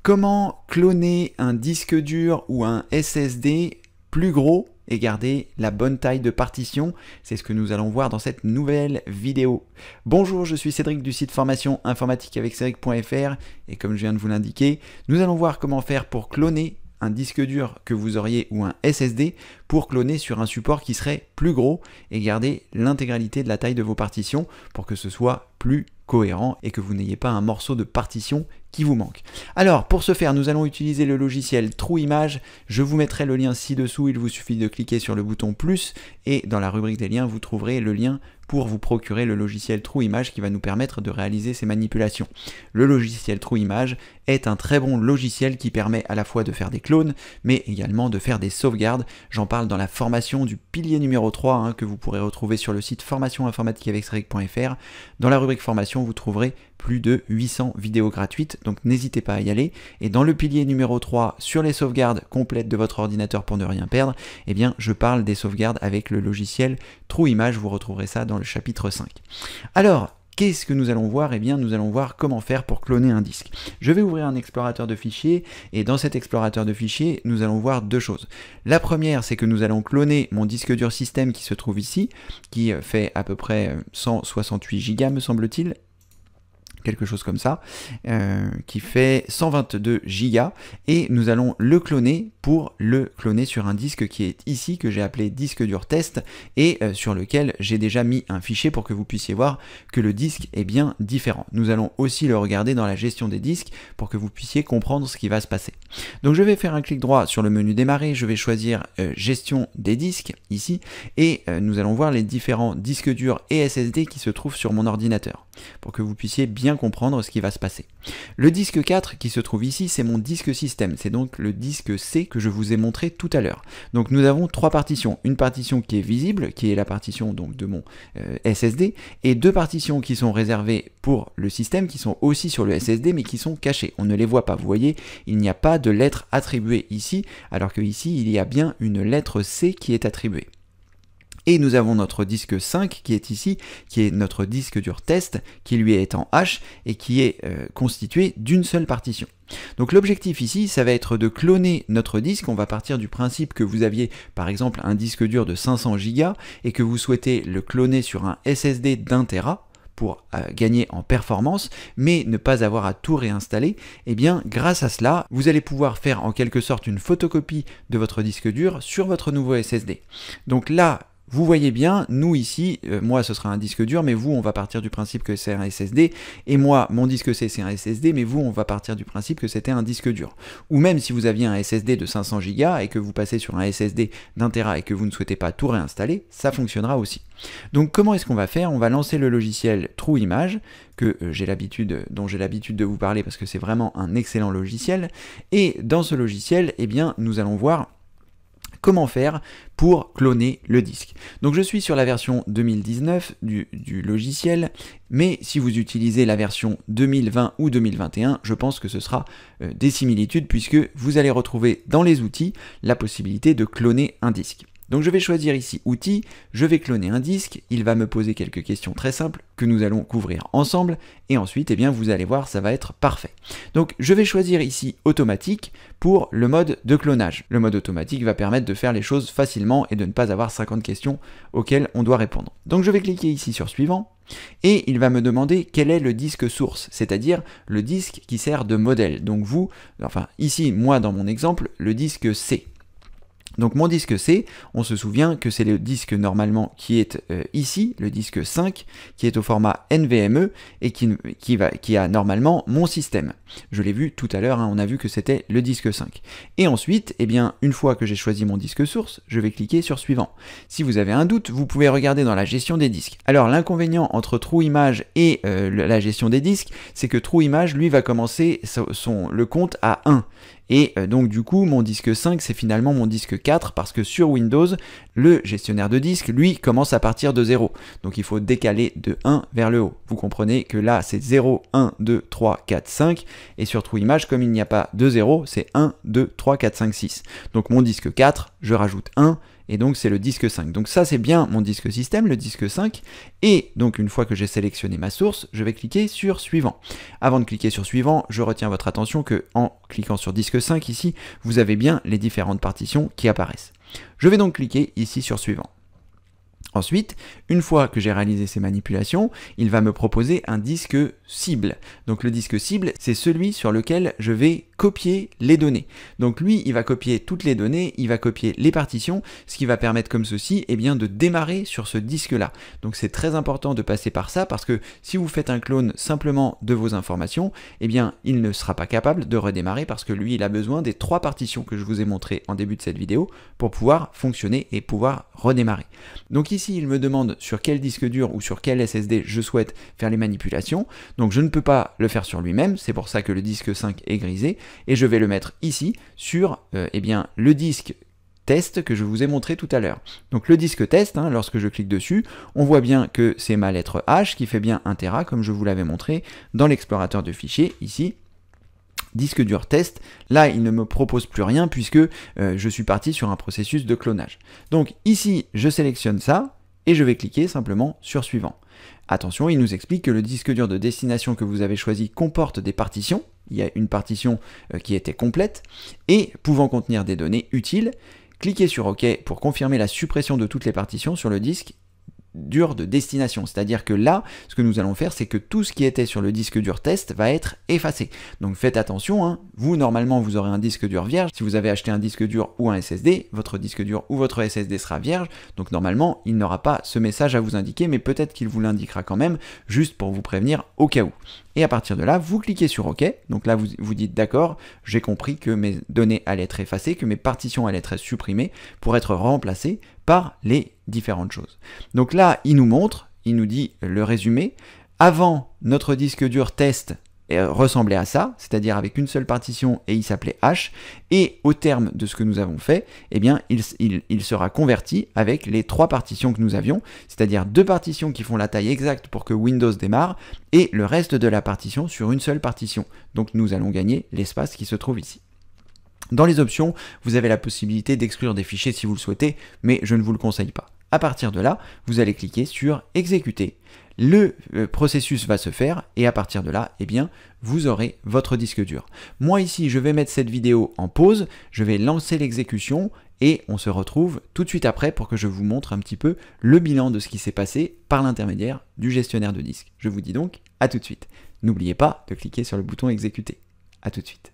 Comment cloner un disque dur ou un SSD plus gros et garder la bonne taille de partition? C'est ce que nous allons voir dans cette nouvelle vidéo. Bonjour, je suis Cédric du site formation informatique avec Cédric.fr et comme je viens de vous l'indiquer, nous allons voir comment faire pour cloner un disque dur que vous auriez ou un SSD pour cloner sur un support qui serait plus gros et garder l'intégralité de la taille de vos partitions pour que ce soit plus cohérent et que vous n'ayez pas un morceau de partition qui vous manque. Alors pour ce faire, nous allons utiliser le logiciel TrueImage. Je vous mettrai le lien ci-dessous, il vous suffit de cliquer sur le bouton plus et dans la rubrique des liens, vous trouverez le lien pour vous procurer le logiciel TrueImage qui va nous permettre de réaliser ces manipulations. Le logiciel TrueImage est un très bon logiciel qui permet à la fois de faire des clones, mais également de faire des sauvegardes. J'en parle dans la formation du pilier numéro 3 que vous pourrez retrouver sur le site formation informatique avec Cédric.fr. Dans la rubrique formation, vous trouverez plus de 800 vidéos gratuites, donc n'hésitez pas à y aller. Et dans le pilier numéro 3 sur les sauvegardes complètes de votre ordinateur pour ne rien perdre, eh bien je parle des sauvegardes avec le logiciel TrueImage, vous retrouverez ça dans le chapitre 5. Alors, qu'est-ce que nous allons voir? Eh bien, nous allons voir comment faire pour cloner un disque. Je vais ouvrir un explorateur de fichiers et dans cet explorateur de fichiers, nous allons voir deux choses. La première, c'est que nous allons cloner mon disque dur système qui se trouve ici, qui fait à peu près 168 Go me semble-t-il, quelque chose comme ça, qui fait 122 Go et nous allons le cloner pour le cloner sur un disque qui est ici, que j'ai appelé disque dur test et sur lequel j'ai déjà mis un fichier pour que vous puissiez voir que le disque est bien différent. Nous allons aussi le regarder dans la gestion des disques pour que vous puissiez comprendre ce qui va se passer. Donc je vais faire un clic droit sur le menu démarrer, je vais choisir gestion des disques ici et nous allons voir les différents disques durs et SSD qui se trouvent sur mon ordinateur pour que vous puissiez bien comprendre ce qui va se passer. Le disque 4 qui se trouve ici, c'est mon disque système, c'est donc le disque C que je vous ai montré tout à l'heure. Donc nous avons trois partitions, une partition qui est visible, qui est la partition donc de mon SSD, et deux partitions qui sont réservées pour le système, qui sont aussi sur le SSD, mais qui sont cachées. On ne les voit pas, vous voyez, il n'y a pas de lettre attribuée ici, alors que ici il y a bien une lettre C qui est attribuée. Et nous avons notre disque 5 qui est ici, qui est notre disque dur test, qui lui est en H et qui est constitué d'une seule partition. Donc l'objectif ici, ça va être de cloner notre disque. On va partir du principe que vous aviez par exemple un disque dur de 500 Go et que vous souhaitez le cloner sur un SSD d'1 Tera pour gagner en performance, mais ne pas avoir à tout réinstaller. Et bien grâce à cela, vous allez pouvoir faire en quelque sorte une photocopie de votre disque dur sur votre nouveau SSD. Donc là, vous voyez bien, nous ici, moi ce sera un disque dur, mais vous on va partir du principe que c'est un SSD, et moi mon disque C c'est un SSD, mais vous on va partir du principe que c'était un disque dur. Ou même si vous aviez un SSD de 500 Go et que vous passez sur un SSD d'1 Tera et que vous ne souhaitez pas tout réinstaller, ça fonctionnera aussi. Donc comment est-ce qu'on va faire? On va lancer le logiciel TrueImage, que dont j'ai l'habitude de vous parler parce que c'est vraiment un excellent logiciel, et dans ce logiciel, eh bien nous allons voir comment faire pour cloner le disque. Donc je suis sur la version 2019 du logiciel, mais si vous utilisez la version 2020 ou 2021, je pense que ce sera des similitudes puisque vous allez retrouver dans les outils la possibilité de cloner un disque. Donc je vais choisir ici outils, je vais cloner un disque, il va me poser quelques questions très simples que nous allons couvrir ensemble et ensuite eh bien, vous allez voir ça va être parfait. Donc je vais choisir ici automatique pour le mode de clonage. Le mode automatique va permettre de faire les choses facilement et de ne pas avoir 50 questions auxquelles on doit répondre. Donc je vais cliquer ici sur suivant et il va me demander quel est le disque source, c'est-à-dire le disque qui sert de modèle. Donc vous, enfin ici moi dans mon exemple, le disque C. Donc mon disque C, on se souvient que c'est le disque normalement qui est ici, le disque 5, qui est au format NVMe et qui a normalement mon système. Je l'ai vu tout à l'heure, on a vu que c'était le disque 5. Et ensuite, eh bien, une fois que j'ai choisi mon disque source, je vais cliquer sur suivant. Si vous avez un doute, vous pouvez regarder dans la gestion des disques. Alors l'inconvénient entre TrueImage et la gestion des disques, c'est que TrueImage, lui, va commencer le compte à 1. Et donc du coup mon disque 5 c'est finalement mon disque 4 parce que sur Windows le gestionnaire de disque lui commence à partir de 0, donc il faut décaler de 1 vers le haut. Vous comprenez que là c'est 0, 1, 2, 3, 4, 5 et sur TrueImage comme il n'y a pas de 0 c'est 1, 2, 3, 4, 5, 6. Donc mon disque 4 je rajoute 1 et donc c'est le disque 5. Donc ça c'est bien mon disque système, le disque 5, et donc une fois que j'ai sélectionné ma source, je vais cliquer sur suivant. Avant de cliquer sur suivant, je retiens votre attention que en cliquant sur disque 5 ici, vous avez bien les différentes partitions qui apparaissent. Je vais donc cliquer ici sur suivant. Ensuite, une fois que j'ai réalisé ces manipulations, il va me proposer un disque cible. Donc le disque cible, c'est celui sur lequel je vais copier les données. Donc lui, il va copier toutes les données, il va copier les partitions, ce qui va permettre comme ceci, eh bien, de démarrer sur ce disque-là. Donc c'est très important de passer par ça, parce que si vous faites un clone simplement de vos informations, eh bien, il ne sera pas capable de redémarrer, parce que lui, il a besoin des 3 partitions que je vous ai montrées en début de cette vidéo pour pouvoir fonctionner et pouvoir redémarrer. Donc ici, il me demande sur quel disque dur ou sur quel SSD je souhaite faire les manipulations. Donc je ne peux pas le faire sur lui-même, c'est pour ça que le disque 5 est grisé, et je vais le mettre ici sur eh bien, le disque test que je vous ai montré tout à l'heure. Donc le disque test, hein, lorsque je clique dessus, on voit bien que c'est ma lettre H qui fait bien 1 Tera, comme je vous l'avais montré dans l'explorateur de fichiers, ici. Disque dur test, là il ne me propose plus rien puisque je suis parti sur un processus de clonage. Donc ici je sélectionne ça et je vais cliquer simplement sur suivant. Attention, il nous explique que le disque dur de destination que vous avez choisi comporte des partitions. Il y a une partition qui était complète et pouvant contenir des données utiles. Cliquez sur OK pour confirmer la suppression de toutes les partitions sur le disque dur de destination, c'est-à-dire que là, ce que nous allons faire, c'est que tout ce qui était sur le disque dur test va être effacé. Donc faites attention, hein. Vous, normalement, vous aurez un disque dur vierge. Si vous avez acheté un disque dur ou un SSD, votre disque dur ou votre SSD sera vierge, donc normalement, il n'aura pas ce message à vous indiquer, mais peut-être qu'il vous l'indiquera quand même, juste pour vous prévenir au cas où. Et à partir de là, vous cliquez sur OK, donc là, vous dites d'accord, j'ai compris que mes données allaient être effacées, que mes partitions allaient être supprimées pour être remplacées par les différentes choses. Donc là, il nous montre, il nous dit le résumé. Avant, notre disque dur test ressemblait à ça, c'est-à-dire avec une seule partition et il s'appelait H, et au terme de ce que nous avons fait, eh bien, il sera converti avec les 3 partitions que nous avions, c'est-à-dire 2 partitions qui font la taille exacte pour que Windows démarre, et le reste de la partition sur une seule partition. Donc nous allons gagner l'espace qui se trouve ici. Dans les options, vous avez la possibilité d'exclure des fichiers si vous le souhaitez, mais je ne vous le conseille pas. À partir de là, vous allez cliquer sur exécuter. Le processus va se faire et à partir de là, eh bien, vous aurez votre disque dur. Moi ici, je vais mettre cette vidéo en pause, je vais lancer l'exécution et on se retrouve tout de suite après pour que je vous montre un petit peu le bilan de ce qui s'est passé par l'intermédiaire du gestionnaire de disque. Je vous dis donc à tout de suite. N'oubliez pas de cliquer sur le bouton exécuter. À tout de suite.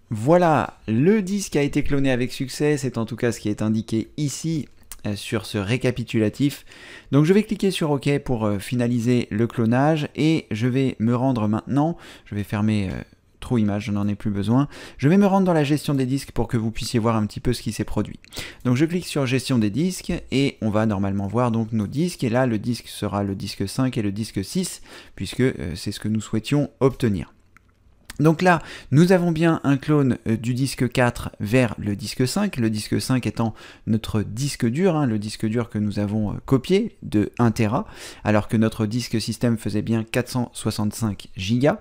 Voilà, le disque a été cloné avec succès, c'est en tout cas ce qui est indiqué ici sur ce récapitulatif. Donc je vais cliquer sur OK pour finaliser le clonage et je vais me rendre maintenant, je vais fermer trop image, je n'en ai plus besoin. Je vais me rendre dans la gestion des disques pour que vous puissiez voir un petit peu ce qui s'est produit. Donc je clique sur gestion des disques et on va normalement voir donc nos disques et là le disque sera le disque 5 et le disque 6 puisque c'est ce que nous souhaitions obtenir. Donc là, nous avons bien un clone du disque 4 vers le disque 5 étant notre disque dur, hein, le disque dur que nous avons copié de 1 Tera, alors que notre disque système faisait bien 465 Go.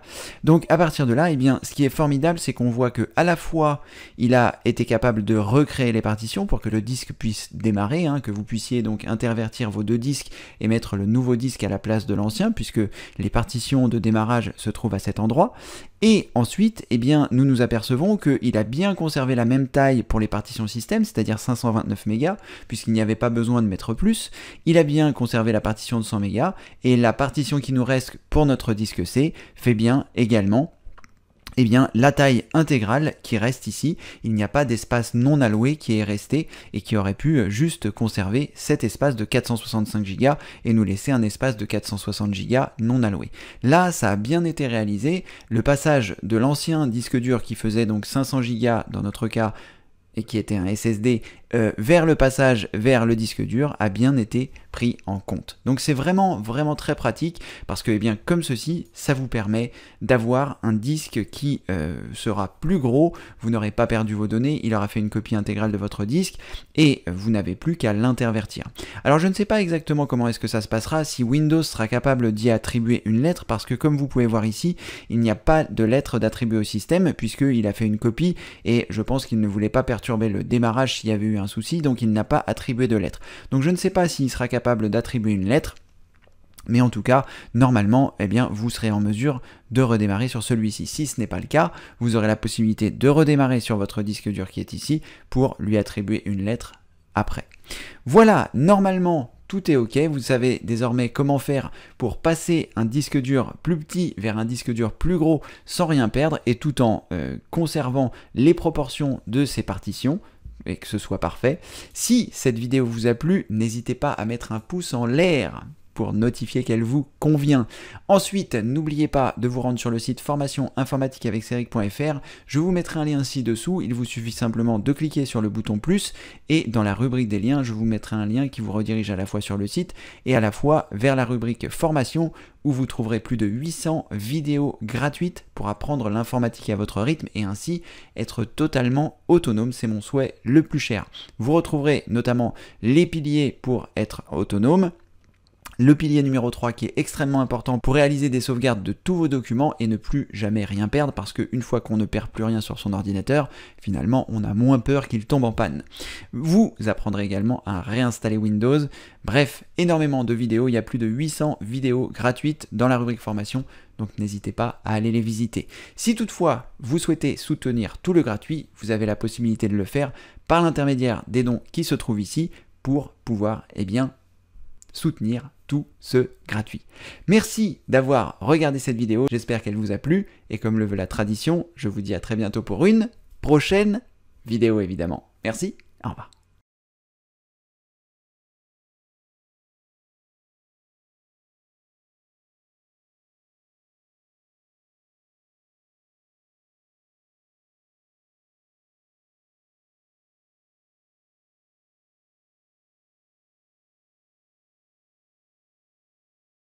Donc à partir de là, eh bien, ce qui est formidable, c'est qu'on voit que à la fois, il a été capable de recréer les partitions pour que le disque puisse démarrer, hein, que vous puissiez donc intervertir vos 2 disques et mettre le nouveau disque à la place de l'ancien, puisque les partitions de démarrage se trouvent à cet endroit. Et ensuite, eh bien, nous nous apercevons qu'il a bien conservé la même taille pour les partitions système, c'est-à-dire 529 mégas, puisqu'il n'y avait pas besoin de mettre plus. Il a bien conservé la partition de 100 mégas, et la partition qui nous reste pour notre disque C fait bien également eh bien, la taille intégrale qui reste ici. Il n'y a pas d'espace non alloué qui est resté et qui aurait pu juste conserver cet espace de 465 Go et nous laisser un espace de 460 Go non alloué. Là, ça a bien été réalisé. Le passage de l'ancien disque dur qui faisait donc 500 Go dans notre cas et qui était un SSD vers le passage vers le disque dur a bien été pris en compte. Donc c'est vraiment très pratique parce que, eh bien, comme ceci, ça vous permet d'avoir un disque qui sera plus gros, vous n'aurez pas perdu vos données, il aura fait une copie intégrale de votre disque et vous n'avez plus qu'à l'intervertir. Alors je ne sais pas exactement comment est-ce que ça se passera, si Windows sera capable d'y attribuer une lettre, parce que comme vous pouvez voir ici, il n'y a pas de lettre d'attribuer au système puisqu'il a fait une copie et je pense qu'il ne voulait pas perturber le démarrage s'il y avait eu un souci, donc il n'a pas attribué de lettre. Donc je ne sais pas s'il sera capable d'attribuer une lettre, mais en tout cas, normalement, eh bien, vous serez en mesure de redémarrer sur celui-ci. Si ce n'est pas le cas, vous aurez la possibilité de redémarrer sur votre disque dur qui est ici pour lui attribuer une lettre après. Voilà, normalement, tout est OK. Vous savez désormais comment faire pour passer un disque dur plus petit vers un disque dur plus gros sans rien perdre et tout en conservant les proportions de ces partitions et que ce soit parfait. Si cette vidéo vous a plu, n'hésitez pas à mettre un pouce en l'air pour notifier qu'elle vous convient. Ensuite, n'oubliez pas de vous rendre sur le site formationinformatiqueaveceric.fr. Je vous mettrai un lien ci-dessous. Il vous suffit simplement de cliquer sur le bouton plus et dans la rubrique des liens, je vous mettrai un lien qui vous redirige à la fois sur le site et à la fois vers la rubrique formation où vous trouverez plus de 800 vidéos gratuites pour apprendre l'informatique à votre rythme et ainsi être totalement autonome. C'est mon souhait le plus cher. Vous retrouverez notamment les piliers pour être autonome, le pilier numéro 3 qui est extrêmement important pour réaliser des sauvegardes de tous vos documents et ne plus jamais rien perdre parce qu'une fois qu'on ne perd plus rien sur son ordinateur, finalement on a moins peur qu'il tombe en panne. Vous apprendrez également à réinstaller Windows. Bref, énormément de vidéos, il y a plus de 800 vidéos gratuites dans la rubrique formation, donc n'hésitez pas à aller les visiter. Si toutefois vous souhaitez soutenir tout le gratuit, vous avez la possibilité de le faire par l'intermédiaire des dons qui se trouvent ici pour pouvoir, eh bien, soutenir tout ce gratuit. Merci d'avoir regardé cette vidéo, j'espère qu'elle vous a plu, et comme le veut la tradition, je vous dis à très bientôt pour une prochaine vidéo évidemment. Merci, au revoir.